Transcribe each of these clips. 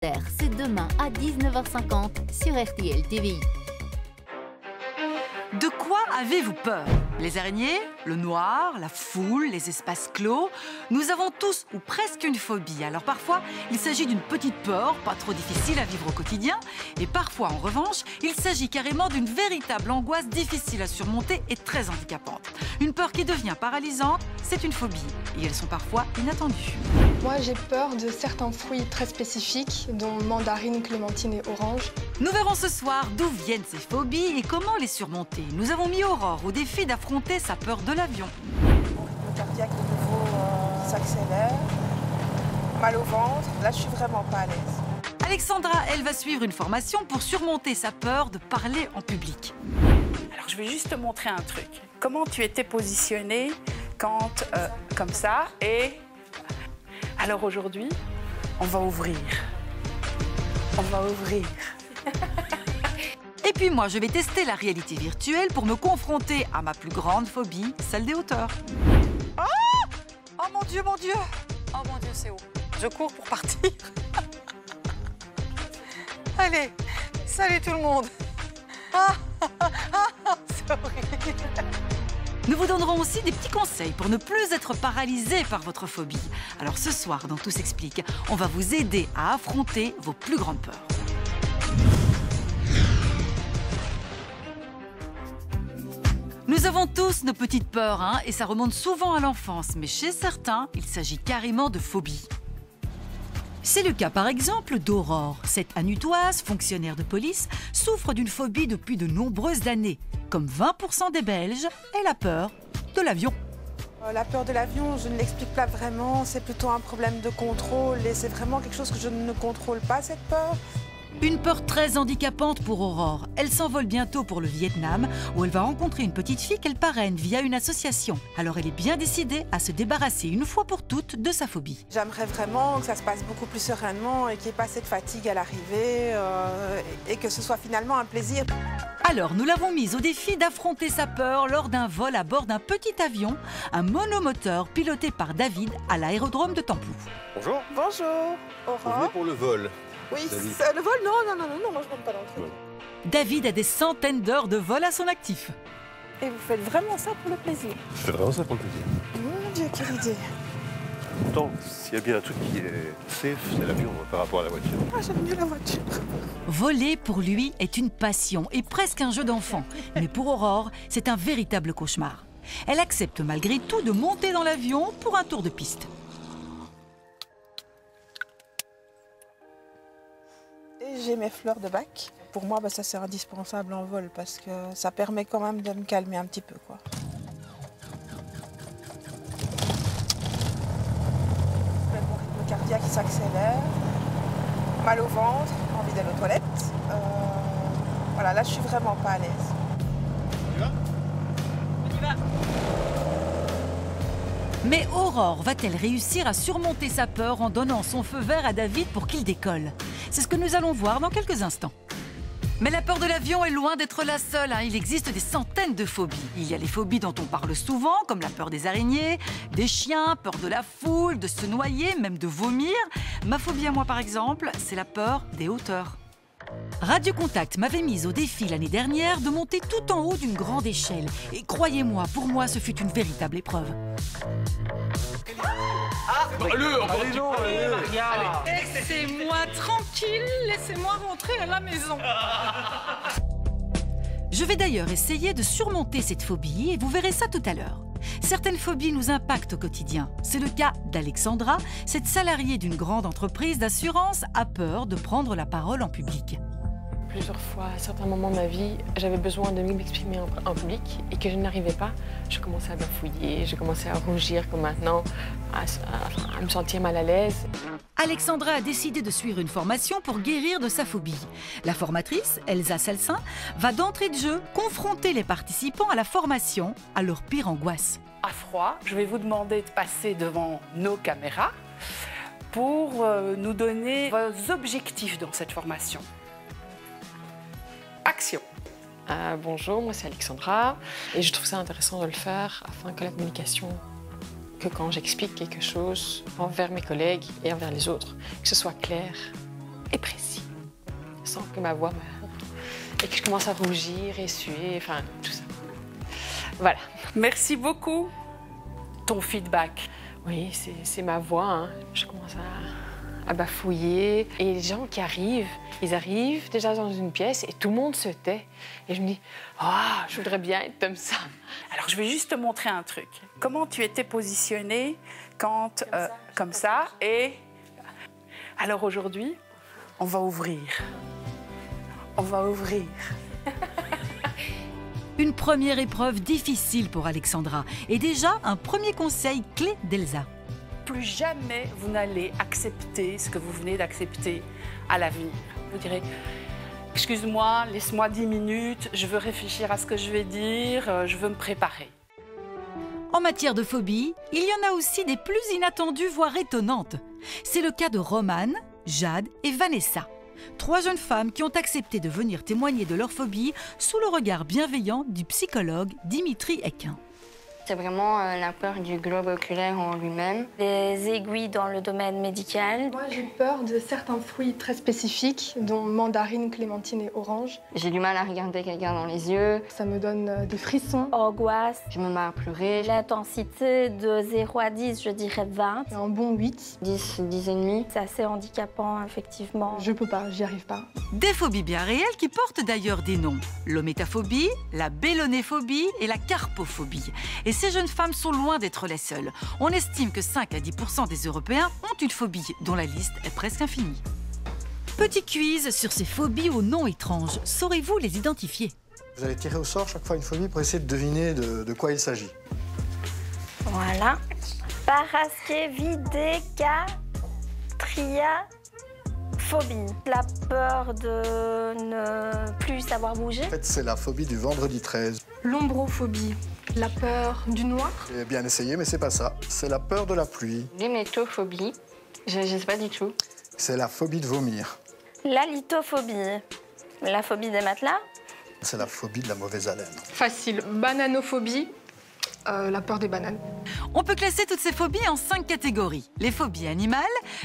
C'est demain à 19h50 sur RTL TVI. De quoi avez-vous peur? Les araignées, le noir, la foule, les espaces clos. Nous avons tous ou presque une phobie. Alors parfois, il s'agit d'une petite peur, pas trop difficile à vivre au quotidien. Et parfois, en revanche, il s'agit carrément d'une véritable angoisse difficile à surmonter et très handicapante. Une peur qui devient paralysante, c'est une phobie. Et elles sont parfois inattendues. Moi, j'ai peur de certains fruits très spécifiques, dont mandarine, clémentine et orange. Nous verrons ce soir d'où viennent ces phobies et comment les surmonter. Nous avons mis Aurore au défi d'affronter sa peur de l'avion. Le cardiaque de nouveau s'accélère, mal au ventre, là je suis vraiment pas à l'aise. Alexandra, elle va suivre une formation pour surmonter sa peur de parler en public. Alors je vais juste te montrer un truc. Comment tu étais positionnée quand, comme ça, et alors aujourd'hui, on va ouvrir. On va ouvrir. Et puis moi, je vais tester la réalité virtuelle pour me confronter à ma plus grande phobie, celle des hauteurs. Oh mon Dieu, mon Dieu! Oh mon Dieu, c'est haut. Je cours pour partir. Allez, salut tout le monde. C'est horrible. Nous vous donnerons aussi des petits conseils pour ne plus être paralysé par votre phobie. Alors ce soir, dans Tout s'explique, on va vous aider à affronter vos plus grandes peurs. Nous avons tous nos petites peurs, hein, et ça remonte souvent à l'enfance. Mais chez certains, il s'agit carrément de phobie. C'est le cas par exemple d'Aurore. Cette anutoise, fonctionnaire de police, souffre d'une phobie depuis de nombreuses années. Comme 20% des Belges, elle a peur de l'avion. La peur de l'avion, je ne l'explique pas vraiment, c'est plutôt un problème de contrôle et c'est vraiment quelque chose que je ne contrôle pas, cette peur. Une peur très handicapante pour Aurore. Elle s'envole bientôt pour le Vietnam, où elle va rencontrer une petite fille qu'elle parraine via une association. Alors elle est bien décidée à se débarrasser une fois pour toutes de sa phobie. J'aimerais vraiment que ça se passe beaucoup plus sereinement et qu'il n'y ait pas cette fatigue à l'arrivée et que ce soit finalement un plaisir. Alors nous l'avons mise au défi d'affronter sa peur lors d'un vol à bord d'un petit avion, un monomoteur piloté par David à l'aérodrome de Tampou. Bonjour. Bonjour, Vous venez Aurore. pour le vol. Oui, David. c'est le vol? Non, moi je ne rentre pas dans le truc. David a des centaines d'heures de vol à son actif. Et vous faites vraiment ça pour le plaisir? Je fais vraiment ça pour le plaisir. Mon Dieu, quelle idée. Pourtant, s'il y a bien un truc qui est safe, c'est l'avion par rapport à la voiture. Ah, j'aime mieux la voiture. Voler, pour lui, est une passion et presque un jeu d'enfant. Mais pour Aurore, c'est un véritable cauchemar. Elle accepte malgré tout de monter dans l'avion pour un tour de piste. Et j'ai mes fleurs de bac. Pour moi, ça c'est indispensable en vol parce que ça permet quand même de me calmer un petit peu, quoi. Mon rythme cardiaque s'accélère, mal au ventre, envie d'aller aux toilettes. Voilà, là je suis vraiment pas à l'aise. Mais Aurore va-t-elle réussir à surmonter sa peur en donnant son feu vert à David pour qu'il décolle? C'est ce que nous allons voir dans quelques instants. Mais la peur de l'avion est loin d'être la seule, hein. Il existe des centaines de phobies. Il y a les phobies dont on parle souvent, comme la peur des araignées, des chiens, peur de la foule, de se noyer, même de vomir. Ma phobie à moi, par exemple, c'est la peur des hauteurs. Radio Contact m'avait mise au défi l'année dernière de monter tout en haut d'une grande échelle. Et croyez-moi, pour moi, ce fut une véritable épreuve. Laissez-moi tranquille, laissez-moi rentrer à la maison. Je vais d'ailleurs essayer de surmonter cette phobie et vous verrez ça tout à l'heure. Certaines phobies nous impactent au quotidien. C'est le cas d'Alexandra, cette salariée d'une grande entreprise d'assurance a peur de prendre la parole en public. Plusieurs fois, à certains moments de ma vie, j'avais besoin de m'exprimer en public et que je n'arrivais pas. Je commençais à bafouiller, je commençais à rougir comme maintenant, à me sentir mal à l'aise. Alexandra a décidé de suivre une formation pour guérir de sa phobie. La formatrice, Elsa Selsin, va d'entrée de jeu confronter les participants à la formation à leur pire angoisse. À froid, je vais vous demander de passer devant nos caméras pour nous donner vos objectifs dans cette formation. Action. Bonjour, moi c'est Alexandra et je trouve ça intéressant de le faire afin que la communication, que quand j'explique quelque chose envers mes collègues et envers les autres, que ce soit clair et précis, sans que ma voix et que je commence à rougir et suer, enfin tout ça. Voilà. Merci beaucoup. Ton feedback. Oui, c'est ma voix. Hein. Je commence à bafouiller. Et les gens qui arrivent, ils arrivent déjà dans une pièce et tout le monde se tait. Et je me dis, ah, je voudrais bien être comme ça. Alors, je vais juste te montrer un truc. Comment tu étais positionnée quand, comme ça. Et alors aujourd'hui, on va ouvrir. On va ouvrir. Une première épreuve difficile pour Alexandra et déjà un premier conseil clé d'Elsa. Plus jamais vous n'allez accepter ce que vous venez d'accepter à l'avenir. Vous direz, excuse-moi, laisse-moi 10 minutes, je veux réfléchir à ce que je vais dire, je veux me préparer. En matière de phobie, il y en a aussi des plus inattendues, voire étonnantes. C'est le cas de Romane, Jade et Vanessa. 3 jeunes femmes qui ont accepté de venir témoigner de leur phobie sous le regard bienveillant du psychologue Dimitri Ekin. C'est vraiment la peur du globe oculaire en lui-même. Les aiguilles dans le domaine médical. Moi, j'ai peur de certains fruits très spécifiques, dont mandarine, clémentine et orange. J'ai du mal à regarder quelqu'un dans les yeux. Ça me donne des frissons. Angoisse. Je me mets à pleurer. L'intensité de 0 à 10, je dirais 20. Un bon 8. 10, 10 et demi. C'est assez handicapant, effectivement. Je peux pas, j'y arrive pas. Des phobies bien réelles qui portent d'ailleurs des noms. L'ométaphobie, la bélonéphobie et la carpophobie. Et ces jeunes femmes sont loin d'être les seules. On estime que 5 à 10% des Européens ont une phobie, dont la liste est presque infinie. Petit quiz sur ces phobies aux noms étranges. Saurez-vous les identifier? Vous allez tirer au sort chaque fois une phobie pour essayer de deviner de quoi il s'agit. Voilà. Paraskevidécatriaphobie. La peur de ne plus savoir bouger. En fait, c'est la phobie du vendredi 13. L'ombrophobie. La peur du noir. J'ai bien essayé, mais c'est pas ça. C'est la peur de la pluie. L'hémétophobie. Je sais pas du tout. C'est la phobie de vomir. La lithophobie. La phobie des matelas. C'est la phobie de la mauvaise haleine. Facile. Bananophobie. La peur des bananes. On peut classer toutes ces phobies en 5 catégories. Les phobies animales,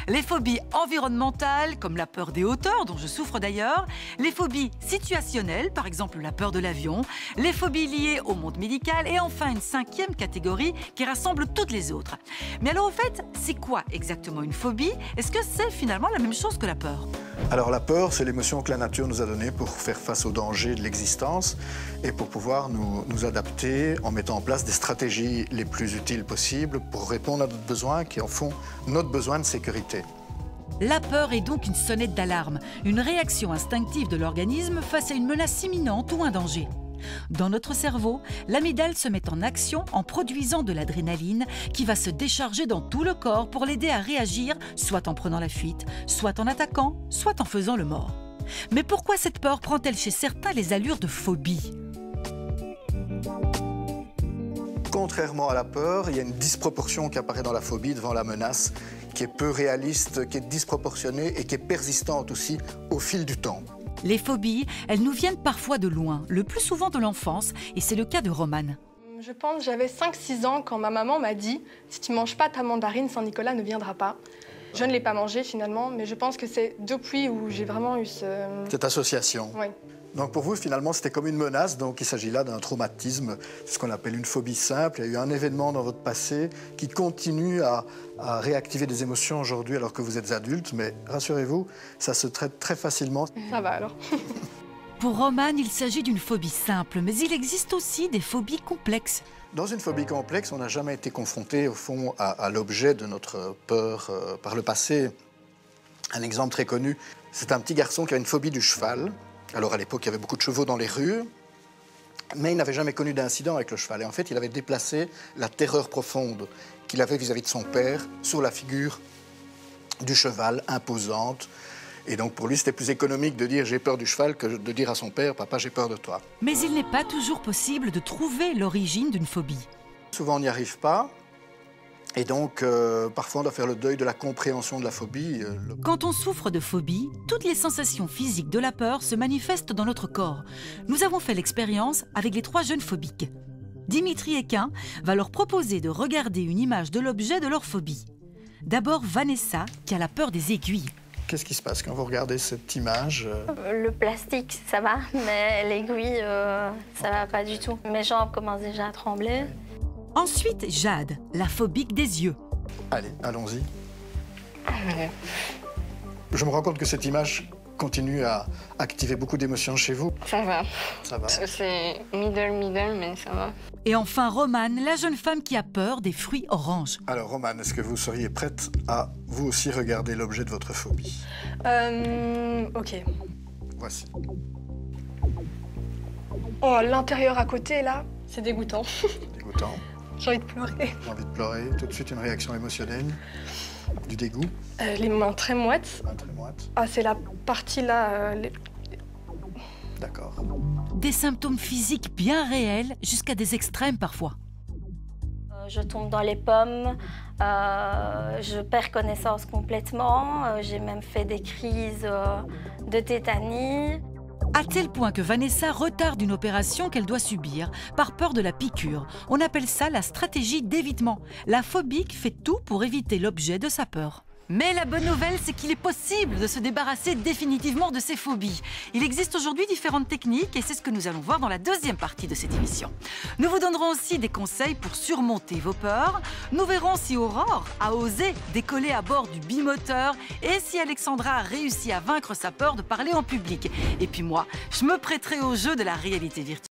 les phobies environnementales, comme la peur des hauteurs, dont je souffre d'ailleurs, les phobies situationnelles, par exemple la peur de l'avion, les phobies liées au monde médical et enfin une 5e catégorie qui rassemble toutes les autres. Mais alors au fait, c'est quoi exactement une phobie? Est-ce que c'est finalement la même chose que la peur? Alors la peur, c'est l'émotion que la nature nous a donnée pour faire face aux dangers de l'existence et pour pouvoir nous adapter en mettant en place des stratégies les plus utiles possibles pour répondre à notre besoin, qui en font notre besoin de sécurité. La peur est donc une sonnette d'alarme, une réaction instinctive de l'organisme face à une menace imminente ou un danger. Dans notre cerveau, l'amygdale se met en action en produisant de l'adrénaline qui va se décharger dans tout le corps pour l'aider à réagir, soit en prenant la fuite, soit en attaquant, soit en faisant le mort. Mais pourquoi cette peur prend-elle chez certains les allures de phobie? Contrairement à la peur, il y a une disproportion qui apparaît dans la phobie devant la menace, qui est peu réaliste, qui est disproportionnée et qui est persistante aussi au fil du temps. Les phobies, elles nous viennent parfois de loin, le plus souvent de l'enfance, et c'est le cas de Romane. Je pense que j'avais 5-6 ans quand ma maman m'a dit « Si tu ne manges pas ta mandarine, Saint-Nicolas ne viendra pas ». Je ne l'ai pas mangée finalement, mais je pense que c'est depuis où j'ai vraiment eu cette association. Oui. Donc pour vous, finalement, c'était comme une menace, donc il s'agit là d'un traumatisme, c'est ce qu'on appelle une phobie simple. Il y a eu un événement dans votre passé qui continue à réactiver des émotions aujourd'hui alors que vous êtes adulte, mais rassurez-vous, ça se traite très facilement. Ça va alors. Pour Romane, il s'agit d'une phobie simple, mais il existe aussi des phobies complexes. Dans une phobie complexe, on n'a jamais été confronté, au fond, à l'objet de notre peur par le passé. Un exemple très connu, c'est un petit garçon qui a une phobie du cheval. Alors à l'époque, il y avait beaucoup de chevaux dans les rues, mais il n'avait jamais connu d'incident avec le cheval. Et en fait, il avait déplacé la terreur profonde qu'il avait vis-à-vis de son père sur la figure du cheval, imposante. Et donc pour lui, c'était plus économique de dire « j'ai peur du cheval » que de dire à son père « papa, j'ai peur de toi ». Mais il n'est pas toujours possible de trouver l'origine d'une phobie. Souvent, on n'y arrive pas. Et donc, parfois, on doit faire le deuil de la compréhension de la phobie. Quand on souffre de phobie, toutes les sensations physiques de la peur se manifestent dans notre corps. Nous avons fait l'expérience avec les 3 jeunes phobiques. Dimitri Ekin va leur proposer de regarder une image de l'objet de leur phobie. D'abord Vanessa, qui a la peur des aiguilles. Qu'est-ce qui se passe quand vous regardez cette image? Le plastique, ça va, mais l'aiguille, ça va pas du tout. Mes jambes commencent déjà à trembler. Ensuite, Jade, la phobique des yeux. Allez, allons-y. Je me rends compte que cette image continue à activer beaucoup d'émotions chez vous. Ça va. Ça va. C'est middle, mais ça va. Et enfin, Romane, la jeune femme qui a peur des fruits oranges. Alors, Romane, est-ce que vous seriez prête à vous aussi regarder l'objet de votre phobie? Ok. Voici. Oh, l'intérieur à côté, là, c'est dégoûtant. Dégoûtant. J'ai envie de pleurer. Envie de pleurer. Tout de suite, une réaction émotionnelle. Du dégoût. Les mains très moites. Très moite. Ah, c'est la partie là. D'accord. Des symptômes physiques bien réels jusqu'à des extrêmes parfois. Je tombe dans les pommes, je perds connaissance complètement, j'ai même fait des crises de tétanie. À tel point que Vanessa retarde une opération qu'elle doit subir par peur de la piqûre. On appelle ça la stratégie d'évitement. La phobique fait tout pour éviter l'objet de sa peur. Mais la bonne nouvelle, c'est qu'il est possible de se débarrasser définitivement de ces phobies. Il existe aujourd'hui différentes techniques et c'est ce que nous allons voir dans la deuxième partie de cette émission. Nous vous donnerons aussi des conseils pour surmonter vos peurs. Nous verrons si Aurore a osé décoller à bord du bimoteur et si Alexandra a réussi à vaincre sa peur de parler en public. Et puis moi, je me prêterai au jeu de la réalité virtuelle.